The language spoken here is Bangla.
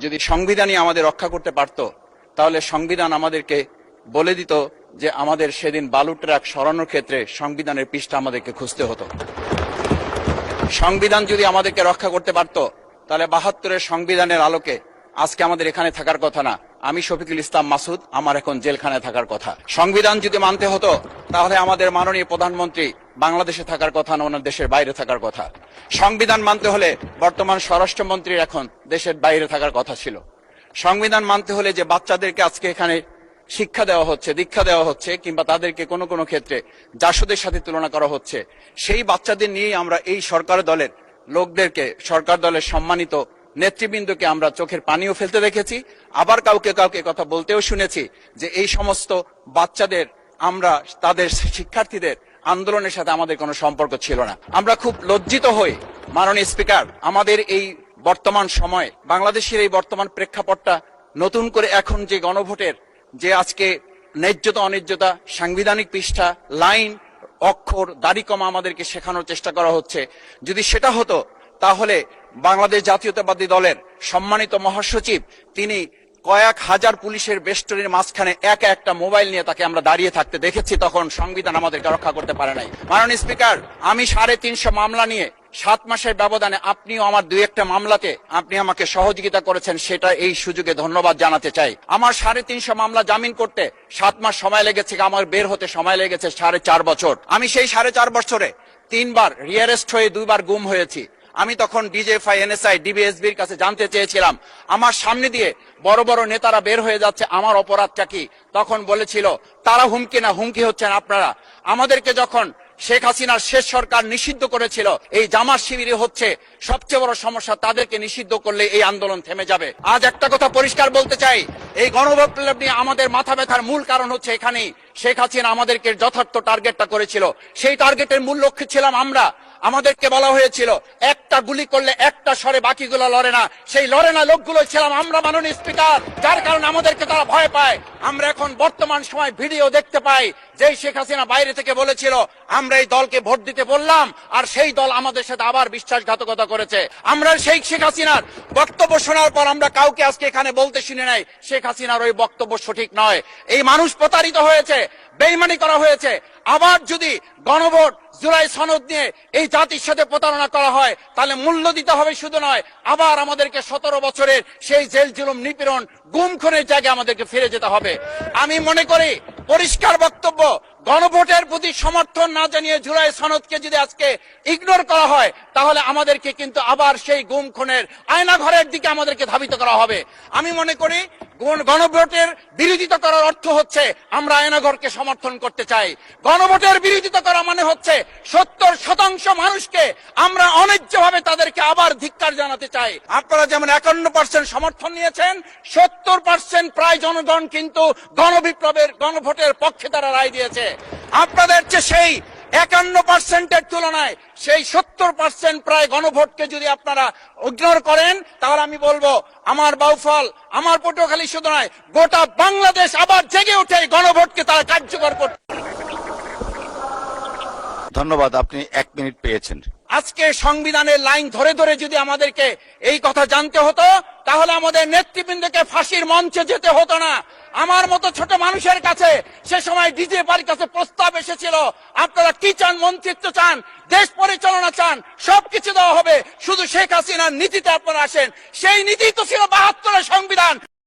যদি সংবিধানই আমাদের রক্ষা করতে পারত, তাহলে সংবিধান আমাদেরকে বলে দিত যে আমাদের সেদিন বালু ট্রাক সরানোর ক্ষেত্রে সংবিধানের পৃষ্ঠা আমাদেরকে খুঁজতে হতো। সংবিধান যদি আমাদেরকে রক্ষা করতে পারত, তাহলে ৭২-এর সংবিধানের আলোকে আজকে আমাদের এখানে থাকার কথা না। আমি শফিকুল ইসলাম মাসুদ, আমার এখন জেলখানায় থাকার কথা। সংবিধান যদি মানতে হতো, তাহলে আমাদের মাননীয় প্রধানমন্ত্রী বাংলাদেশে থাকার কথা না, ওনার দেশের বাইরে থাকার কথা। সংবিধান মানতে হলে বর্তমান স্বরাষ্ট্রমন্ত্রীর এখন দেশের বাইরে থাকার কথা ছিল। সংবিধান মানতে হলে যে বাচ্চাদেরকে আজকে এখানে শিক্ষা দেওয়া হচ্ছে, দীক্ষা দেওয়া হচ্ছে, কিংবা তাদেরকে কোনো কোনো ক্ষেত্রে জাসদের সাথে তুলনা করা হচ্ছে, সেই বাচ্চাদের নিয়েই আমরা এই সরকার দলের লোকদেরকে, সরকার দলের সম্মানিত নেতৃবৃন্দকে আমরা চোখের পানিও ফেলতে দেখেছি। আবার কাউকে কাউকে কথা বলতেও শুনেছি যে এই সমস্ত বাচ্চাদের, আমরা তাদের শিক্ষার্থীদের আন্দোলনের সাথে আমাদের কোনো সম্পর্ক ছিল না। আমরা খুব লজ্জিত হই মাননীয় স্পিকার, আমাদের এই বর্তমান সময়, বাংলাদেশের এই বর্তমান প্রেক্ষাপটটা নতুন করে এখন যে গণভোটের যে আজকে ন্যায্যতা অন্যায্যতা, সাংবিধানিক পৃষ্ঠা, লাইন, অক্ষর, দাড়িকমা আমাদেরকে শেখানোর চেষ্টা করা হচ্ছে, যদি সেটা হতো তাহলে বাংলাদেশ জাতীয়তাবাদী দলের সম্মানিত মহাসচিব তিনি কয়েক হাজার পুলিশের বেষ্টনীর মাঝখানে একা একটা মোবাইল নিয়ে তাকে আমরা দাঁড়িয়ে থাকতে দেখেছি, তখন সংবিধান আমাদেরকে রক্ষা করতে পারে নাই। মাননীয় স্পিকার, আমি 350 মামলা নিয়ে 7 মাসের ব্যবধানে, আপনিও আমার 2-1টা মামলাতে আপনি আমাকে সহযোগিতা করেছেন, সেটা এই সুযোগে ধন্যবাদ জানাতে চাই। আমার 350 মামলা জামিন করতে 7 মাস সময় লেগেছে, আমার বের হতে সময় লেগেছে 4.5 বছর। আমি সেই 4.5 বছরে 3 বার রিয়ারেস্ট হয়ে 2 বার গুম হয়েছি। আমি তখন ডিজিএফআই, এনএসআই, ডিবিএসবির কাছে জানতে চেয়েছিলাম, আমার সামনে দিয়ে বড় বড় নেতারা বের হয়ে যাচ্ছে, আমার অপরাধটা কি? তখন বলেছিল তারা হুমকি না, হুমকি হচ্ছেন আপনারা। আমাদেরকে যখন শেখ হাসিনার শেষ সরকার নিষিদ্ধ করেছিল, এই জামাত শিবিরে হচ্ছে সবচেয়ে বড় সমস্যা, তাদেরকে নিষিদ্ধ করলে এই আন্দোলন থেমে যাবে। আজ একটা কথা পরিষ্কার বলতে চাই, এই গণবিপ্লব নিয়ে আমাদের মাথা ব্যথার মূল কারণ হচ্ছে এখানেই শেখ হাসিনা আমাদেরকে যথার্থ টার্গেটটা করেছিল। সেই টার্গেটের মূল লক্ষ্য ছিলাম আমরা। আমাদেরকে বলা হয়েছিল একটা গুলি করলে একটা সরে বাকিগুলো লড়ে না, সেই লড়ে না লোকগুলো ছিলাম আমরা মাননীয় স্পিকার, যার কারণে আমাদেরকে তারা ভয় পায়। আমরা এখন বর্তমান সময় ভিডিও দেখতে পাই, যেই শেখ হাসিনা বাইরে থেকে বলেছিল আমরা এই দলকে ভোট দিতে বললাম, আর সেই দল আমাদের সাথে আবার বিশ্বাসঘাতকতা করেছে। আমরা সেই শেখ হাসিনার বক্তব্য শোনার পর আমরা কাউকে আজকে এখানে বলতে শুনে নাই শেখ হাসিনার ওই বক্তব্য সঠিক নয়। এই মানুষ প্রতারিত হয়েছে, বেইমানি করা হয়েছে। আবার যদি গণভোট, জুলাই সনদ নিয়ে এই জাতির সাথে প্রতারণা করা হয়, তাহলে মূল্য দিতে হবে শুধু নয়, আবার আমাদেরকে 17 বছরের সেই জেল জুলুম, নিপীড়ন, গুম খুনের জায়গায় আমাদেরকে ফিরে যেতে হবে। আমি মনে করি পরিষ্কার বক্তব্য, গণভোটের প্রতি সমর্থন না জানিয়ে জুলাই সনদকে যদি আজকে ইগনোর করা হয়, তাহলে আমাদেরকে কিন্তু আবার সেই গুম খুনের আয়নাঘরের দিকে আমাদেরকে ধাবিত করা হবে। আমি মনে করি গণভোটের বিরোধিতা করার অর্থ হচ্ছে আমরা আয়নাঘরকে সমর্থন করতে চাই। গণভোটের বিরোধিতা করা মানে হচ্ছে 70% মানুষকে আমরা অন্যায্যভাবে তাদেরকে আবার ধিক্কার জানাতে চাই। আপনারা যেমন 51% সমর্থন নিয়েছেন, 70% প্রায় জনগণ কিন্তু গণবিপ্লবের, গণভোটের পক্ষে তারা রায় দিয়েছে। আপনাদের চেয়ে সেই 51%-এর তুলনায় সেই 70% প্রায় গণভোটকে যদি আপনারা ইগনোর করেন, তাহলে আমি বলবো আমার বাউফল, আমার পটুয়াখালী শুধু নয়, গোটা বাংলাদেশ আবার জেগে উঠে গণভোটকে তারা কার্যকর করতে। ধন্যবাদ, আপনি 1 মিনিট পেয়েছেন। আজকে সংবিধানের লাইন ধরে ধরে যদি আমাদেরকে এই কথা জানতে হতো, তাহলে আমাদের নেতৃবৃন্দকে ফাঁসির মঞ্চে যেতে হতো না। আমার মতো ছোট মানুষের কাছে সে সময় ডিজিএফআইর কাছে প্রস্তাব এসেছিল, আপনারা কি চান? মন্ত্রিত্ব চান, দেশ পরিচালনা চান, সবকিছু দেওয়া হবে, শুধু শেখ হাসিনার নীতিতে আপনারা আসেন। সেই নীতি তো ছিল ৭২